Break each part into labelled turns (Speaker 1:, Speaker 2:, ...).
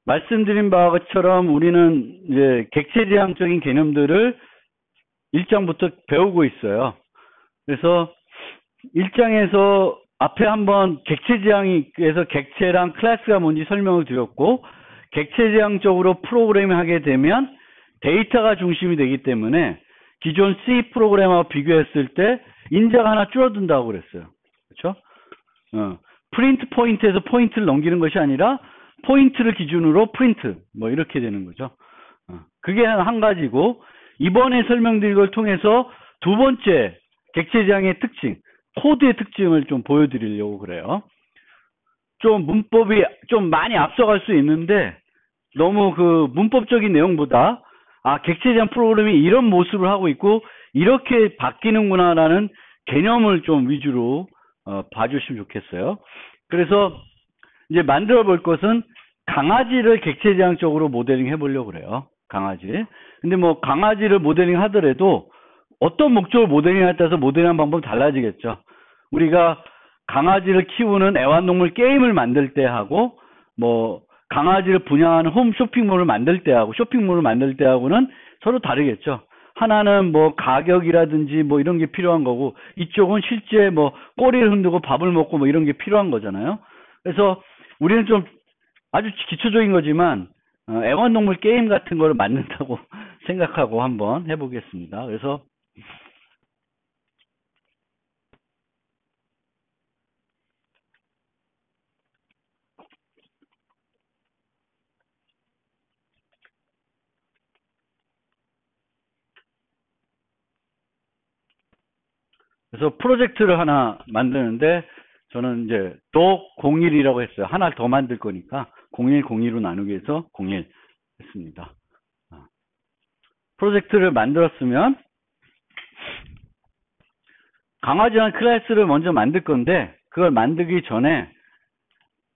Speaker 1: 말씀드린 바와 것처럼 우리는 이제 객체지향적인 개념들을 1장부터 배우고 있어요. 그래서 1장에서 앞에 한번 객체지향에서 객체랑 클래스가 뭔지 설명을 드렸고, 객체지향적으로 프로그래밍 하게 되면 데이터가 중심이 되기 때문에 기존 C 프로그램하고 비교했을 때 인자가 하나 줄어든다고 그랬어요. 그렇죠? 프린트 포인트에서 포인트를 넘기는 것이 아니라 포인트를 기준으로 프린트 뭐 이렇게 되는 거죠. 그게 한 가지고, 이번에 설명드린 걸 통해서 두 번째 객체지향의 특징, 코드의 특징을 좀 보여드리려고 그래요. 좀 문법이 좀 많이 앞서갈 수 있는데 너무 그 문법적인 내용보다 객체지향 프로그램이 이런 모습을 하고 있고 이렇게 바뀌는구나라는 개념을 좀 위주로 봐주시면 좋겠어요. 그래서 이제 만들어 볼 것은 강아지를 객체지향적으로 모델링 해보려고 그래요. 강아지. 근데 뭐 강아지를 모델링 하더라도 어떤 목적을 모델링에 따라서 모델링하는 방법이 달라지겠죠. 우리가 강아지를 키우는 애완동물 게임을 만들 때 하고, 뭐 강아지를 분양하는 홈 쇼핑몰을 만들 때 하고, 쇼핑몰을 만들 때 하고는 서로 다르겠죠. 하나는 뭐 가격이라든지 뭐 이런 게 필요한 거고, 이쪽은 실제 뭐 꼬리를 흔들고 밥을 먹고 뭐 이런 게 필요한 거잖아요. 그래서 우리는 좀 아주 기초적인 거지만 애완동물 게임 같은 거를 만든다고 생각하고 한번 해보겠습니다. 그래서 프로젝트를 하나 만드는데, 저는 이제 도 01이라고 했어요. 하나 더 만들 거니까 01, 02로 나누기 해서 01 했습니다. 프로젝트를 만들었으면 강아지라는 클래스를 먼저 만들 건데, 그걸 만들기 전에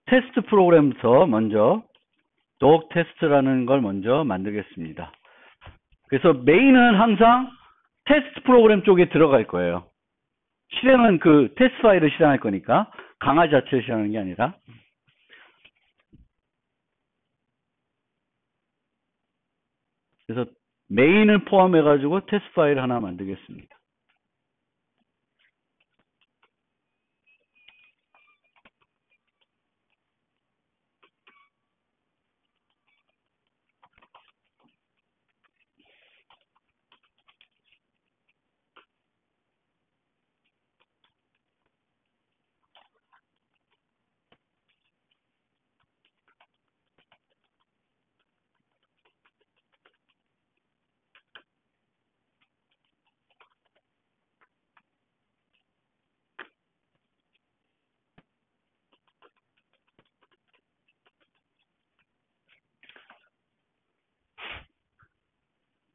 Speaker 1: 테스트 프로그램부터 먼저 dog 테스트라는 걸 먼저 만들겠습니다. 그래서 메인은 항상 테스트 프로그램 쪽에 들어갈 거예요. 실행은 그 테스트 파일을 실행할 거니까 강아지 자체를 실행하는 게 아니라. 그래서 메인을 포함해 가지고 테스트 파일 하나 만들겠습니다.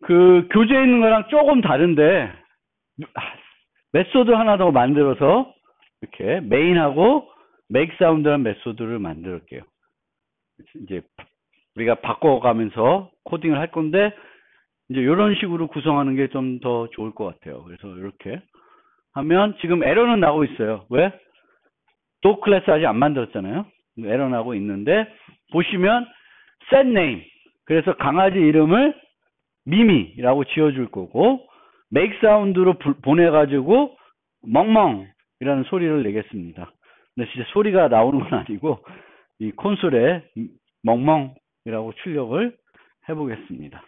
Speaker 1: 그 교재에 있는 거랑 조금 다른데 메소드 하나 더 만들어서 이렇게 메인하고 make sound라는 메소드를 만들게요. 이제 우리가 바꿔가면서 코딩을 할 건데, 이제 이런 식으로 구성하는 게 좀 더 좋을 것 같아요. 그래서 이렇게 하면 지금 에러는 나고 있어요. 왜? dog 클래스 아직 안 만들었잖아요. 에러 나고 있는데, 보시면 set name, 그래서 강아지 이름을 미미라고 지어줄 거고, make sound로 보내가지고 멍멍이라는 소리를 내겠습니다. 근데 진짜 소리가 나오는 건 아니고 이 콘솔에 멍멍이라고 출력을 해보겠습니다.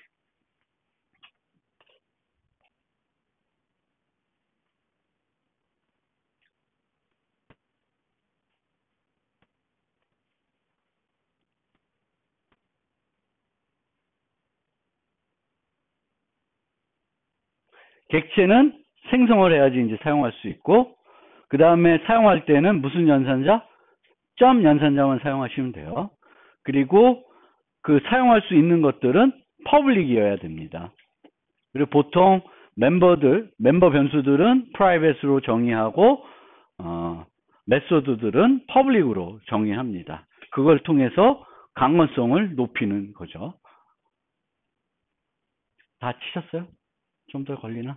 Speaker 1: 객체는 생성을 해야지 이제 사용할 수 있고, 그 다음에 사용할 때는 무슨 연산자? 점 연산자만 사용하시면 돼요. 그리고 그 사용할 수 있는 것들은 퍼블릭이어야 됩니다. 그리고 보통 멤버 변수들은 프라이빗으로 정의하고, 메소드들은 퍼블릭으로 정의합니다. 그걸 통해서 강건성을 높이는 거죠. 다 치셨어요? 좀 더 걸리나?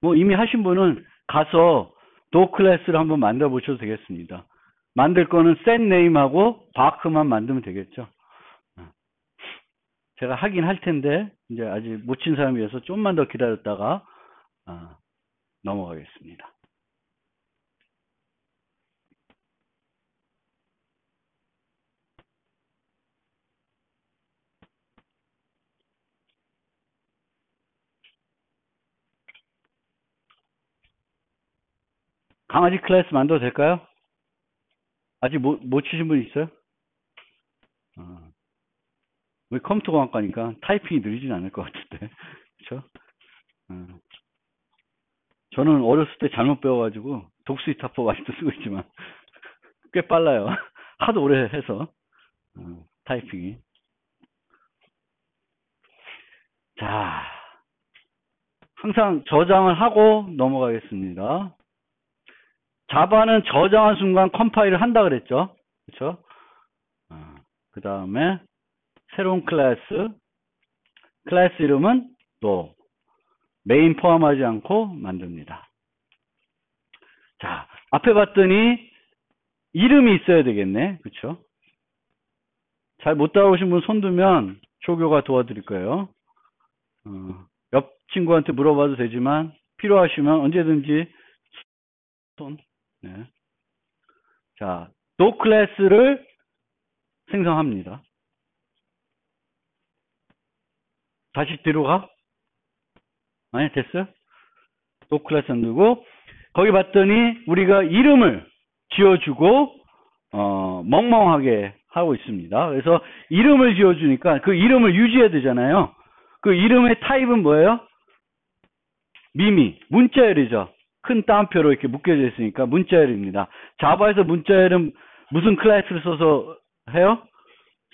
Speaker 1: 뭐 이미 하신 분은 가서 도 클래스를 한번 만들어 보셔도 되겠습니다. 만들 거는 set name하고 바크만 만들면 되겠죠. 제가 하긴 할 텐데 이제 아직 못 친 사람이어서 좀만 더 기다렸다가 넘어가겠습니다. 강아지 클래스 만들어도 될까요? 아직 못 치신 분 있어요? 우리 컴퓨터 공학과니까 타이핑이 느리진 않을 것 같은데. 그쵸? 저는 어렸을 때 잘못 배워가지고 독수리 타법 아직도 쓰고 있지만 꽤 빨라요. 하도 오래 해서 타이핑이. 자, 항상 저장을 하고 넘어가겠습니다. 자바는 저장한 순간 컴파일을 한다 그랬죠. 그렇죠? 그 다음에 새로운 클래스 이름은 또 메인 포함하지 않고 만듭니다. 자, 앞에 봤더니 이름이 있어야 되겠네. 그렇죠? 잘 못 따라오신 분 손두면 조교가 도와드릴 거예요. 옆 친구한테 물어봐도 되지만 필요하시면 언제든지 손. 네. 자, 도 클래스를 생성합니다. 다시 뒤로 가? 아니, 됐어요? 도 클래스 만들고 거기 봤더니 우리가 이름을 지어주고 멍멍하게 하고 있습니다. 그래서 이름을 지어주니까 그 이름을 유지해야 되잖아요. 그 이름의 타입은 뭐예요? 미미, 문자열이죠. 큰 따옴표로 이렇게 묶여져 있으니까 문자열입니다. 자바에서 문자열은 무슨 클래스를 써서 해요?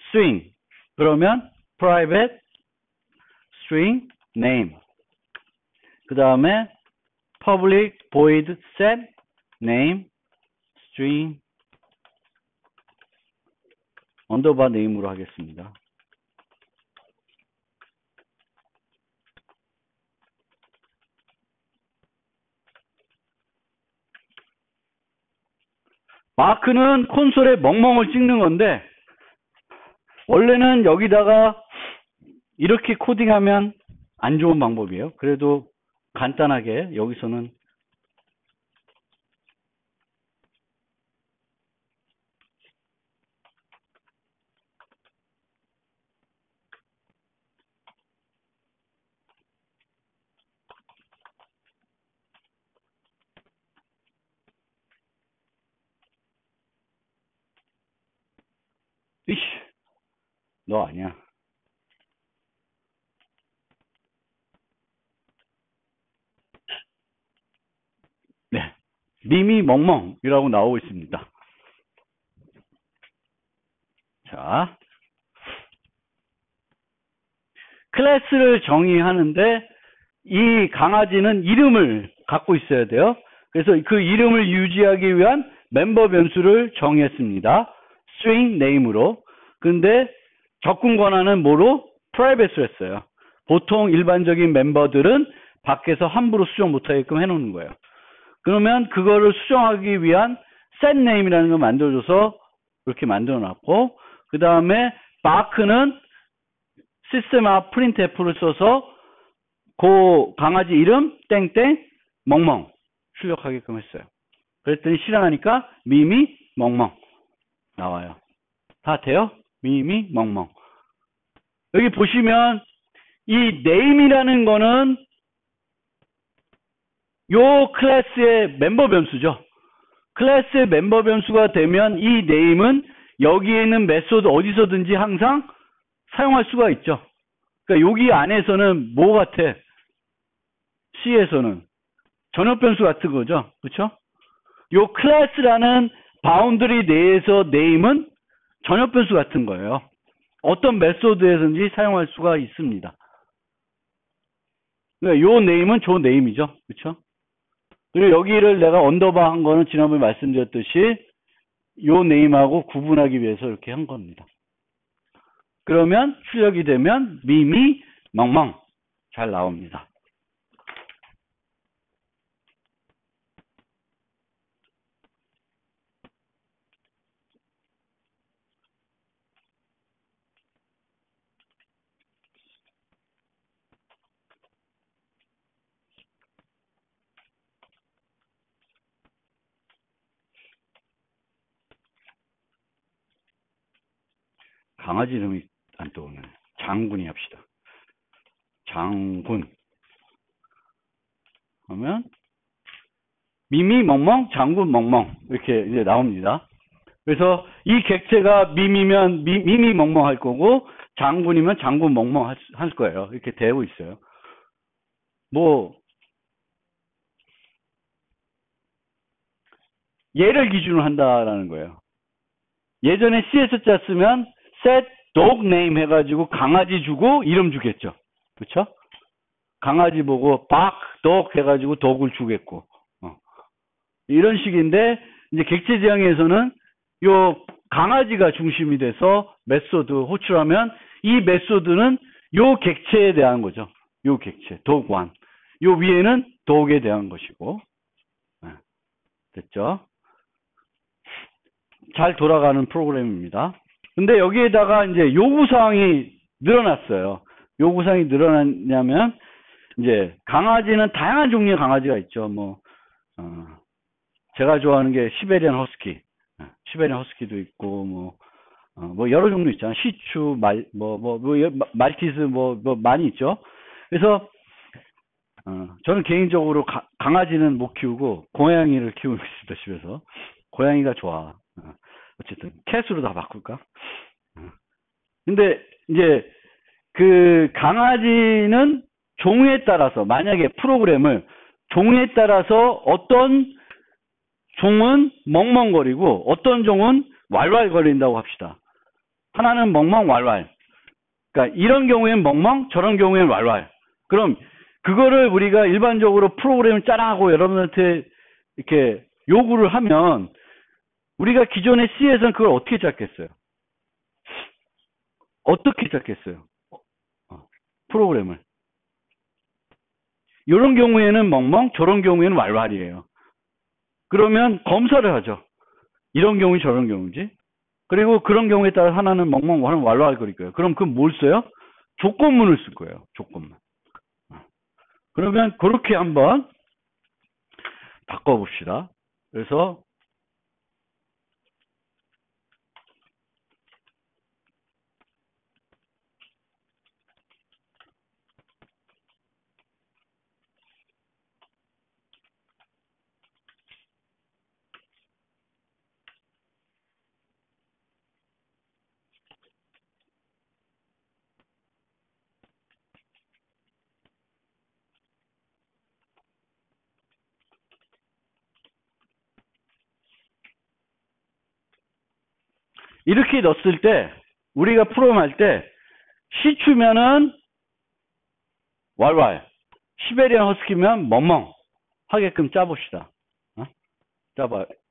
Speaker 1: string. 그러면 private string name. 그 다음에 public void set name string 언더바 네임으로 하겠습니다. 마크는 콘솔에 멍멍을 찍는 건데 원래는 여기다가 이렇게 코딩하면 안 좋은 방법이에요. 그래도 간단하게 여기서는 이씨, 너 아니야. 네, 미미 멍멍이라고 나오고 있습니다. 자, 클래스를 정의하는데 이 강아지는 이름을 갖고 있어야 돼요. 그래서 그 이름을 유지하기 위한 멤버 변수를 정했습니다. string name으로. 근데 접근 권한은 뭐로? private로 했어요. 보통 일반적인 멤버들은 밖에서 함부로 수정 못하게끔 해놓는 거예요. 그러면 그거를 수정하기 위한 set name이라는 걸 만들어줘서 이렇게 만들어놨고, 그 다음에 바크는 시스템 앞 printf를 써서 그 강아지 이름 땡땡 멍멍 출력하게끔 했어요. 그랬더니 실행하니까 미미 멍멍 나와요. 다 돼요? 미미 멍멍. 여기 보시면 이 name이라는 거는 요 클래스의 멤버 변수죠. 클래스의 멤버 변수가 되면 이 name은 여기에 있는 메소드 어디서든지 항상 사용할 수가 있죠. 그러니까 여기 안에서는 뭐 같아? C에서는 전역 변수 같은 거죠. 그렇죠? 요 클래스라는 바운더리 내에서 name은 전역 변수 같은 거예요. 어떤 메소드에서든지 사용할 수가 있습니다. 그러니까 요 name은 저 name이죠. 그렇죠? 그리고 여기를 내가 언더바 한 거는 지난번에 말씀드렸듯이 요 name하고 구분하기 위해서 이렇게 한 겁니다. 그러면 출력이 되면 미미 멍멍 잘 나옵니다. 강아지 이름이 안 떠오르네. 장군이 합시다. 장군. 그러면 미미 멍멍, 장군 멍멍 이렇게 이제 나옵니다. 그래서 이 객체가 미미면 미미 멍멍 할 거고 장군이면 장군 멍멍 할 거예요. 이렇게 되고 있어요. 뭐 얘를 기준으로 한다라는 거예요. 예전에 CS 자 쓰면 set dog name 해가지고 강아지 주고 이름 주겠죠. 그렇죠? 강아지 보고 bark dog 해가지고 dog을 주겠고 이런 식인데 이제 객체 지향에서는 요 강아지가 중심이 돼서 메소드 호출하면 이 메소드는 요 객체에 대한 거죠. 요 객체 dog one. 요 위에는 dog에 대한 것이고 됐죠? 잘 돌아가는 프로그램입니다. 근데 여기에다가 이제 요구사항이 늘어났어요. 요구사항이 늘어났냐면, 이제 강아지는 다양한 종류의 강아지가 있죠. 제가 좋아하는 게 시베리안 허스키. 시베리안 허스키도 있고, 뭐 여러 종류 있잖아요. 시추, 말티즈, 많이 있죠. 그래서, 저는 개인적으로 강아지는 못 키우고, 고양이를 키우고 있습니다, 집에서. 고양이가 좋아. 어쨌든 캣으로 다 바꿀까? 근데 이제 그 강아지는 종에 따라서 만약에 프로그램을 종에 따라서 어떤 종은 멍멍거리고 어떤 종은 왈왈거린다고 합시다. 하나는 멍멍 왈왈. 그러니까 이런 경우에는 멍멍, 저런 경우에는 왈왈. 그럼 그거를 우리가 일반적으로 프로그램을 짜라고 여러분한테 이렇게 요구를 하면 우리가 기존의 C에서는 그걸 어떻게 짰겠어요? 어떻게 짰겠어요? 프로그램을. 이런 경우에는 멍멍, 저런 경우에는 왈왈이에요. 그러면 검사를 하죠. 이런 경우는 저런 경우지. 그리고 그런 경우에 따라 하나는 멍멍, 하나는 왈왈 거릴 거예요. 그럼 그건 뭘 써요? 조건문을 쓸 거예요. 조건문. 그러면 그렇게 한번 바꿔봅시다. 그래서 이렇게 넣었을 때 우리가 프로그램 할 때 시추면은 왈왈, 시베리안 허스키면 멍멍 하게끔 짜봅시다.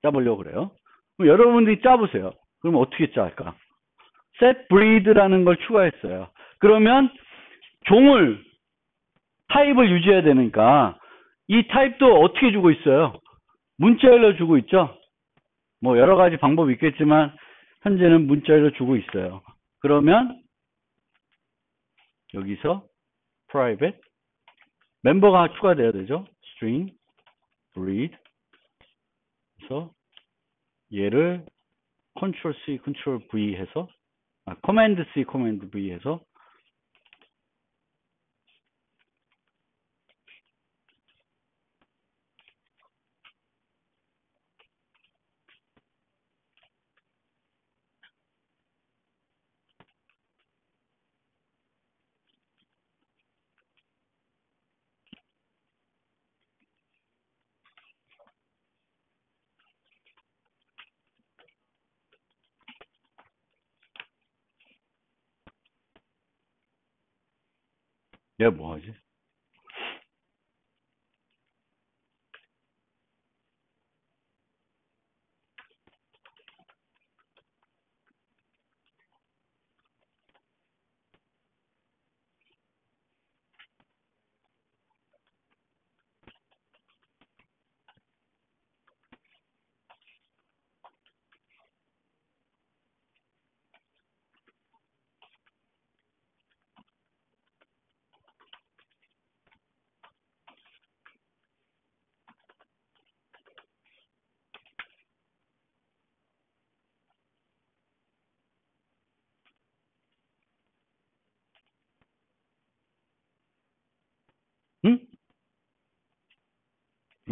Speaker 1: 짜보려고 그래요. 그럼 여러분들이 짜보세요. 그럼 어떻게 짤까? set breed라는 걸 추가했어요. 그러면 종을 타입을 유지해야 되니까 이 타입도 어떻게 주고 있어요? 문자열로 주고 있죠. 뭐 여러 가지 방법이 있겠지만 현재는 문자열로 주고 있어요. 그러면 여기서 private 멤버가 추가돼야 되죠. string breed 그래서 얘를 Ctrl C, Ctrl V 해서 Command C, Command V 해서 얘 뭐하지?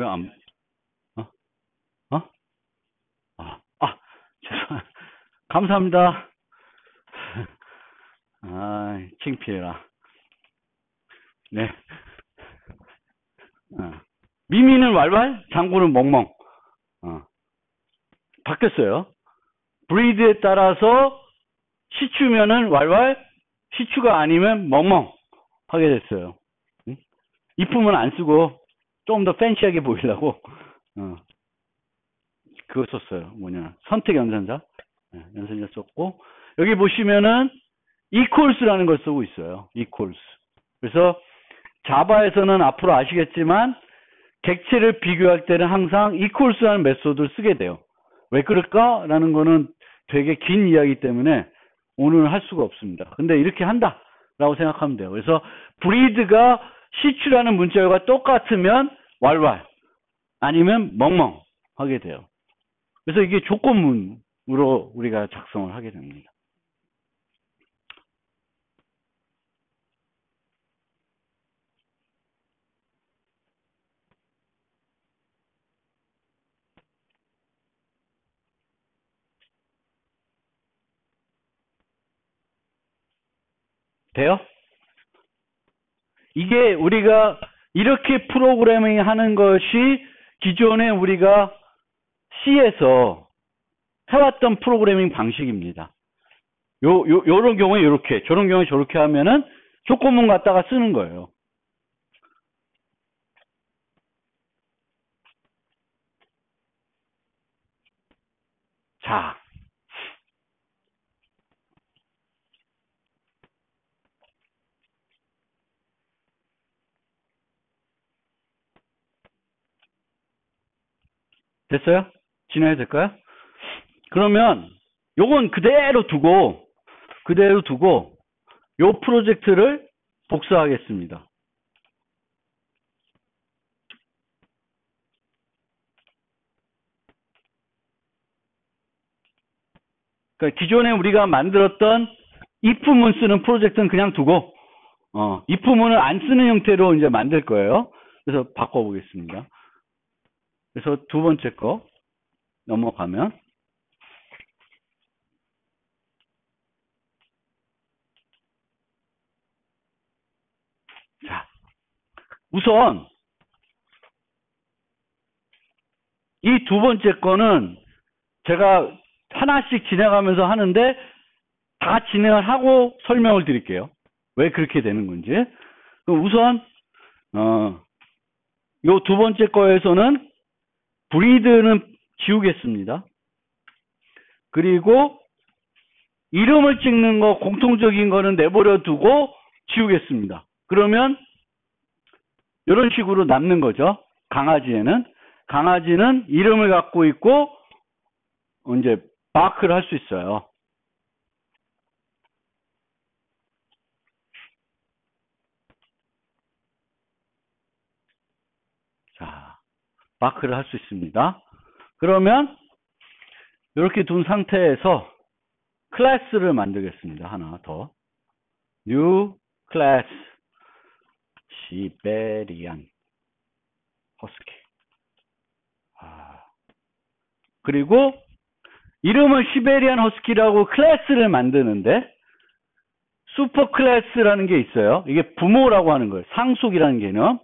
Speaker 1: 왜 안, 어? 어? 죄송, 감사합니다. 창피해라. 네. 미미는 왈왈, 장구는 멍멍. 바뀌었어요. breede에 따라서 시추면은 왈왈, 시추가 아니면 멍멍 하게 됐어요. if은 안 쓰고 좀 더 팬시하게 보이려고 그거 썼어요. 선택 연산자. 연산자 썼고, 여기 보시면은 equals라는 걸 쓰고 있어요. equals. 그래서 자바에서는 앞으로 아시겠지만 객체를 비교할 때는 항상 equals라는 메소드를 쓰게 돼요. 왜 그럴까라는 거는 되게 긴 이야기 때문에 오늘 할 수가 없습니다. 근데 이렇게 한다라고 생각하면 돼요. 그래서 breed가 시추라는 문자열과 똑같으면 왈왈 아니면 멍멍 하게 돼요. 그래서 이게 조건문으로 우리가 작성을 하게 됩니다. 돼요? 이게 우리가 이렇게 프로그래밍 하는 것이 기존에 우리가 C에서 해왔던 프로그래밍 방식입니다. 요런 경우에 이렇게, 저런 경우에 저렇게 하면은 조건문 갖다가 쓰는 거예요. 자. 됐어요? 진행해도 될까요? 그러면 요건 그대로 두고 요 프로젝트를 복사하겠습니다. 그러니까 기존에 우리가 만들었던 if문 쓰는 프로젝트는 그냥 두고 if문을 안 쓰는 형태로 이제 만들 거예요. 그래서 바꿔보겠습니다. 그래서 두 번째 거 넘어가면 자, 우선 이 두 번째 거는 제가 하나씩 진행하면서 하는데 다 진행을 하고 설명을 드릴게요. 왜 그렇게 되는 건지. 그럼 우선 요 두 번째 거에서는 breed는 지우겠습니다. 그리고 이름을 찍는 거 공통적인 거는 내버려 두고 지우겠습니다. 그러면 이런 식으로 남는 거죠. 강아지는 이름을 갖고 있고 이제 바크를 할 수 있어요. 자, 바크를 할 수 있습니다. 그러면 이렇게 둔 상태에서 클래스를 만들겠습니다. 하나 더. new class 시베리안 허스키. 그리고 이름을 시베리안 허스키라고 클래스를 만드는데 슈퍼 클래스라는 게 있어요. 이게 부모라고 하는 거예요. 상속이라는 개념.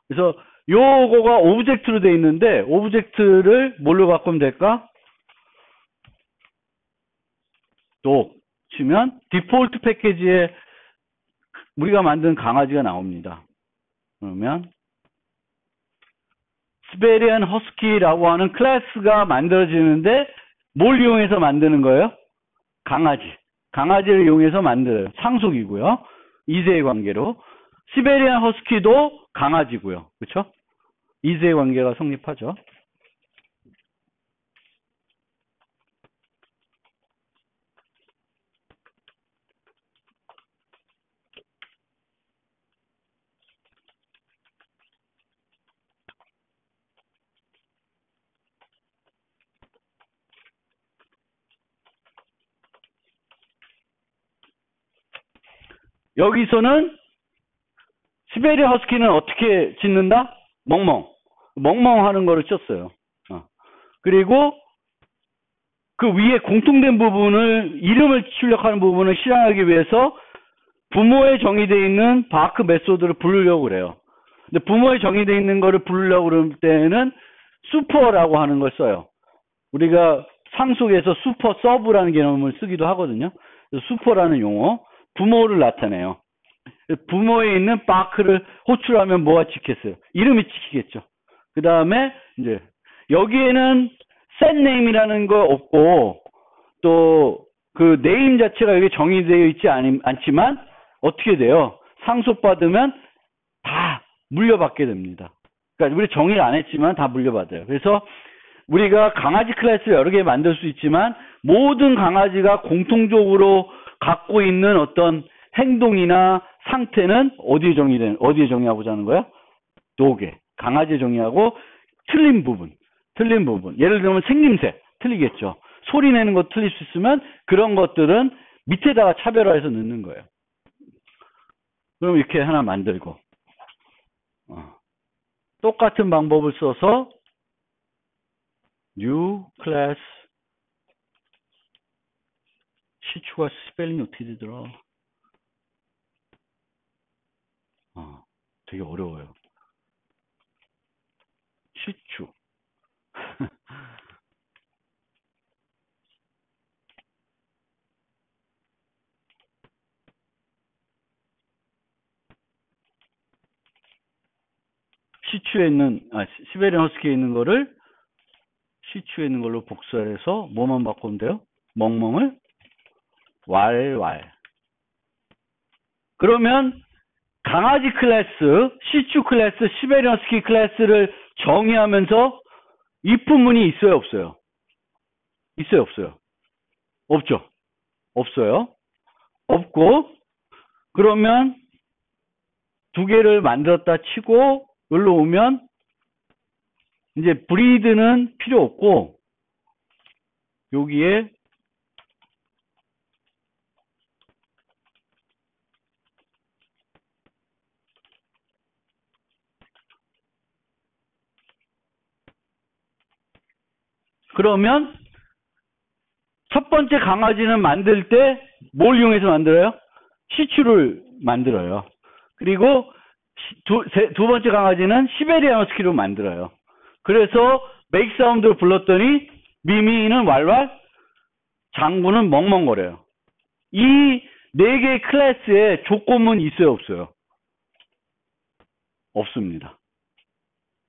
Speaker 1: 그래서 요거가 오브젝트로 돼 있는데 오브젝트를 뭘로 바꾸면 될까? 또 치면 디폴트 패키지에 우리가 만든 강아지가 나옵니다. 그러면 시베리안 허스키라고 하는 클래스가 만들어지는데 뭘 이용해서 만드는 거예요? 강아지를 이용해서 만들어요. 상속이고요. 2세의 관계로. 시베리안 허스키도 강아지고요. 그렇죠? 2세의 관계가 성립하죠. 여기서는 시베리안 허스키는 어떻게 짓는다? 멍멍. 멍멍하는 거를 쳤어요. 그리고 그 위에 공통된 부분을, 이름을 출력하는 부분을 실행하기 위해서 부모에 정의되어 있는 바크 메소드를 부르려고 그래요. 근데 부모에 정의되어 있는 거를 부르려고 그럴 때는 슈퍼라고 하는 걸 써요. 우리가 상속에서 슈퍼 서브라는 개념을 쓰기도 하거든요. 슈퍼라는 용어, 부모를 나타내요. 부모에 있는 바크를 호출하면 뭐가 찍혔어요? 이름이 찍히겠죠. 그 다음에 이제 여기에는 set name이라는 거 없고, 또 그 네임 자체가 여기 정의되어 있지 않지만 어떻게 돼요? 상속받으면 다 물려받게 됩니다. 그러니까 우리 정의를 안 했지만 다 물려받아요. 그래서 우리가 강아지 클래스를 여러 개 만들 수 있지만 모든 강아지가 공통적으로 갖고 있는 어떤 행동이나 상태는 어디에 정의하고자 하는 거야? 독에. 강아지에 정의하고 틀린 부분. 예를 들면 생김새. 틀리겠죠. 소리 내는 거 틀릴 수 있으면 그런 것들은 밑에다가 차별화해서 넣는 거예요. 그럼 이렇게 하나 만들고. 똑같은 방법을 써서 new class 시추가 스펠링이 어떻게 되더라? 되게 어려워요. 시추. 시추에 있는, 시베리안 허스키에 있는 거를 시추에 있는 걸로 복사해서 뭐만 바꾸면 돼요? 멍멍을 왈왈. 그러면 강아지 클래스, 시추 클래스, 시베리안 허스키 클래스를 정의하면서 if문이 있어요, 없어요? 있어요, 없어요? 없죠? 없어요? 없고, 그러면 두 개를 만들었다 치고 여기로 오면 이제 브리드는 필요 없고 여기에 그러면 첫 번째 강아지는 만들 때 뭘 이용해서 만들어요? 시추를 만들어요. 그리고 두 번째 강아지는 시베리안 허스키로 만들어요. 그래서 메이크 사운드를 불렀더니 미미는 왈왈, 장구는 멍멍거려요. 이 네 개의 클래스에 조건문 있어요, 없어요? 없습니다.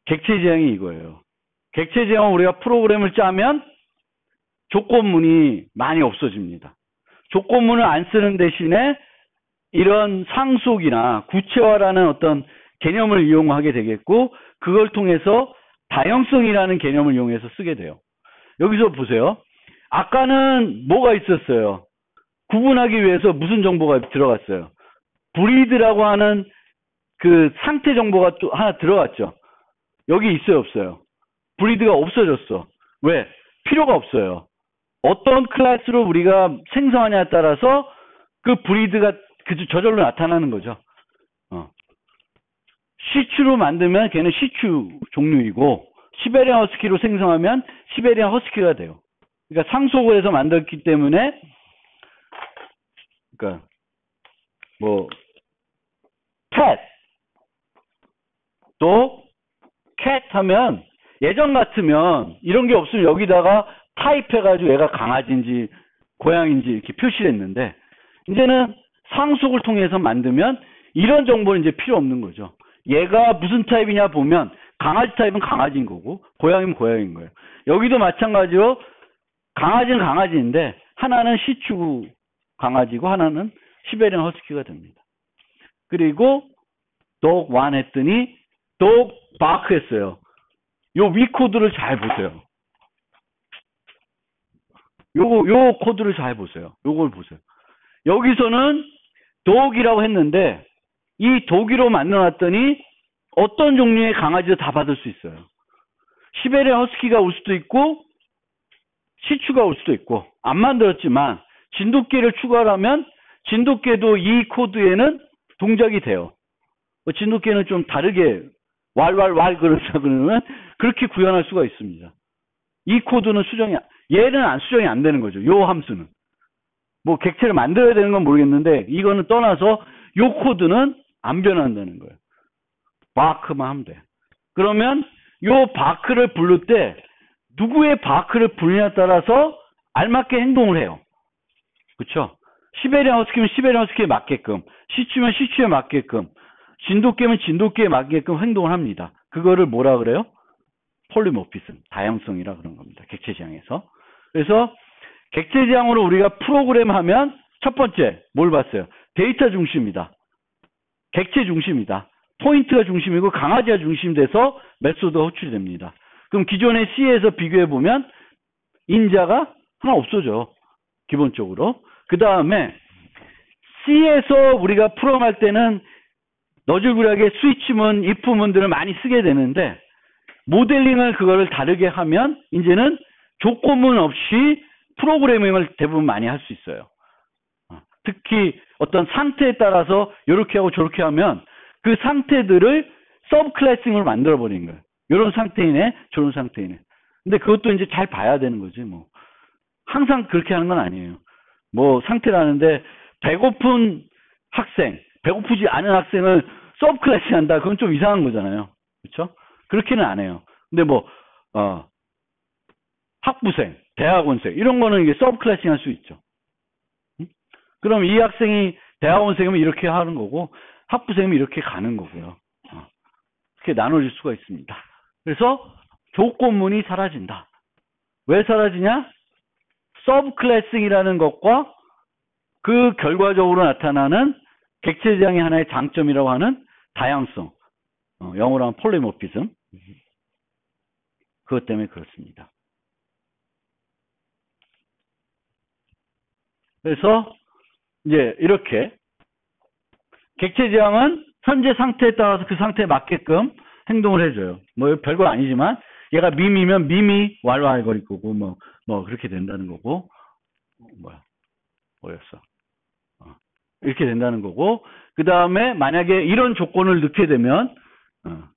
Speaker 1: 객체 지향이 이거예요. 객체 지향은 우리가 프로그램을 짜면 조건문이 많이 없어집니다. 조건문을 안 쓰는 대신에 이런 상속이나 구체화라는 어떤 개념을 이용하게 되겠고, 그걸 통해서 다형성이라는 개념을 이용해서 쓰게 돼요. 여기서 보세요. 아까는 뭐가 있었어요? 구분하기 위해서 무슨 정보가 들어갔어요? 브리드라고 하는 그 상태 정보가 또 하나 들어갔죠. 여기 있어요, 없어요? 브리드가 없어졌어. 왜? 필요가 없어요. 어떤 클래스로 우리가 생성하냐에 따라서 그 브리드가 저절로 나타나는 거죠. 시추로 만들면 걔는 시추 종류이고, 시베리안 허스키로 생성하면 시베리안 허스키가 돼요. 그러니까 상속을 해서 만들었기 때문에, 그러니까 캣, 또 캣 하면 예전 같으면 이런 게 없으면 여기다가 타입해가지고 얘가 강아지인지 고양인지 이렇게 표시를 했는데, 이제는 상속을 통해서 만들면 이런 정보는 이제 필요 없는 거죠. 얘가 무슨 타입이냐 보면 강아지 타입은 강아지인 거고 고양이는 고양이인 거예요. 여기도 마찬가지로 강아지는 강아지인데 하나는 시추 강아지고 하나는 시베리안 허스키가 됩니다. 그리고 dog 1 했더니 dog bark 했어요. 요 위 코드를 잘 보세요. 요 코드를 잘 보세요. 요걸 보세요. 여기서는 dog이라고 했는데 이 dog이로 만들어놨더니 어떤 종류의 강아지도 다 받을 수 있어요. 시베리안 허스키가 올 수도 있고 시추가 올 수도 있고, 안 만들었지만 진돗개를 추가하면 진돗개도 이 코드에는 동작이 돼요. 진돗개는 좀 다르게 왈왈왈 그러자 그러면 그렇게 구현할 수가 있습니다. 이 코드는 얘는 수정이 안 되는 거죠. 요 함수는. 뭐 객체를 만들어야 되는 건 모르겠는데 이거는 떠나서 요 코드는 안 변한다는 거예요. 바크만 하면 돼. 그러면 요 바크를 부를 때 누구의 바크를 부르냐에 따라서 알맞게 행동을 해요. 그렇죠? 시베리안 허스키면 시베리안 허스키에 맞게끔, 시추면 시추에 맞게끔, 진돗개면 진돗개에 맞게끔 행동을 합니다. 그거를 뭐라 그래요? 폴리모피즘, 다양성이라 그런 겁니다. 객체 지향에서. 그래서 객체 지향으로 우리가 프로그램하면 첫 번째 뭘 봤어요? 데이터 중심이다. 객체 중심이다. 포인트가 중심이고 강아지가 중심돼서 메소드가 호출됩니다. 그럼 기존의 C에서 비교해보면 인자가 하나 없어져. 기본적으로. 그 다음에 C에서 우리가 프로그램할 때는 너줄부리하게 스위치문, if문들을 많이 쓰게 되는데 모델링을 그거를 다르게 하면 이제는 조건문 없이 프로그래밍을 대부분 많이 할 수 있어요. 특히 어떤 상태에 따라서 이렇게 하고 저렇게 하면 그 상태들을 서브 클래싱으로 만들어 버리는 거예요. 이런 상태이네, 저런 상태이네. 근데 그것도 이제 잘 봐야 되는 거지 뭐. 항상 그렇게 하는 건 아니에요. 뭐 상태라는데 배고픈 학생, 배고프지 않은 학생을 서브 클래싱 한다. 그건 좀 이상한 거잖아요. 그렇죠? 그렇게는 안 해요. 근데 뭐 학부생, 대학원생 이런 거는 이게 서브 클래싱 할 수 있죠. 그럼 이 학생이 대학원생이면 이렇게 하는 거고 학부생이면 이렇게 가는 거고요. 이렇게 나눠질 수가 있습니다. 그래서 조건문이 사라진다. 왜 사라지냐? 서브 클래싱이라는 것과 그 결과적으로 나타나는 객체 지향의 하나의 장점이라고 하는 다양성, 영어로 하면 폴리모피즘, 그것 때문에 그렇습니다. 그래서 이제 이렇게 객체 지향은 현재 상태에 따라서 그 상태에 맞게끔 행동을 해줘요. 뭐 별거 아니지만 얘가 밈이면 밈이 왈왈거릴 거고 뭐 그렇게 된다는 거고 뭐였어? 이렇게 된다는 거고 그 다음에 만약에 이런 조건을 넣게 되면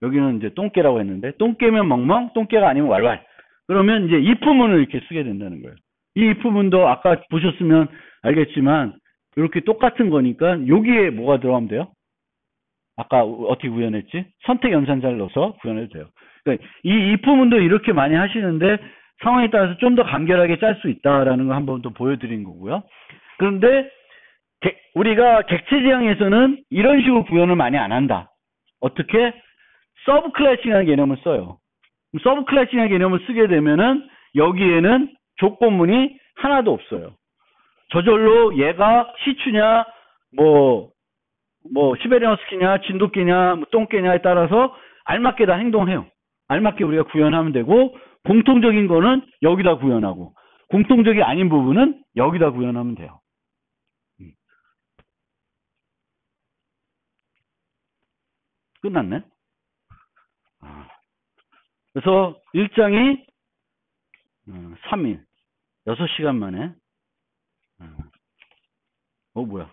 Speaker 1: 여기는 이제 똥개라고 했는데 똥개면 멍멍, 똥개가 아니면 왈왈. 그러면 이제 if문을 이렇게 쓰게 된다는 거예요. 이 if문도 아까 보셨으면 알겠지만 이렇게 똑같은 거니까 여기에 뭐가 들어가면 돼요? 아까 어떻게 구현했지? 선택 연산자를 넣어서 구현해도 돼요. 그러니까 이 if문도 이렇게 많이 하시는데 상황에 따라서 좀 더 간결하게 짤 수 있다라는 거 한번 또 보여드린 거고요. 그런데 우리가 객체 지향에서는 이런 식으로 구현을 많이 안 한다. 어떻게? 서브 클래싱이라는 개념을 써요. 서브 클래싱이라는 개념을 쓰게 되면은 여기에는 조건문이 하나도 없어요. 저절로 얘가 시추냐, 시베리안 허스키냐, 진돗개냐, 똥개냐에 따라서 알맞게 다 행동해요. 알맞게 우리가 구현하면 되고, 공통적인 거는 여기다 구현하고, 공통적이 아닌 부분은 여기다 구현하면 돼요. 끝났네? 그래서 일정이 3일, 6시간 만에, 뭐야.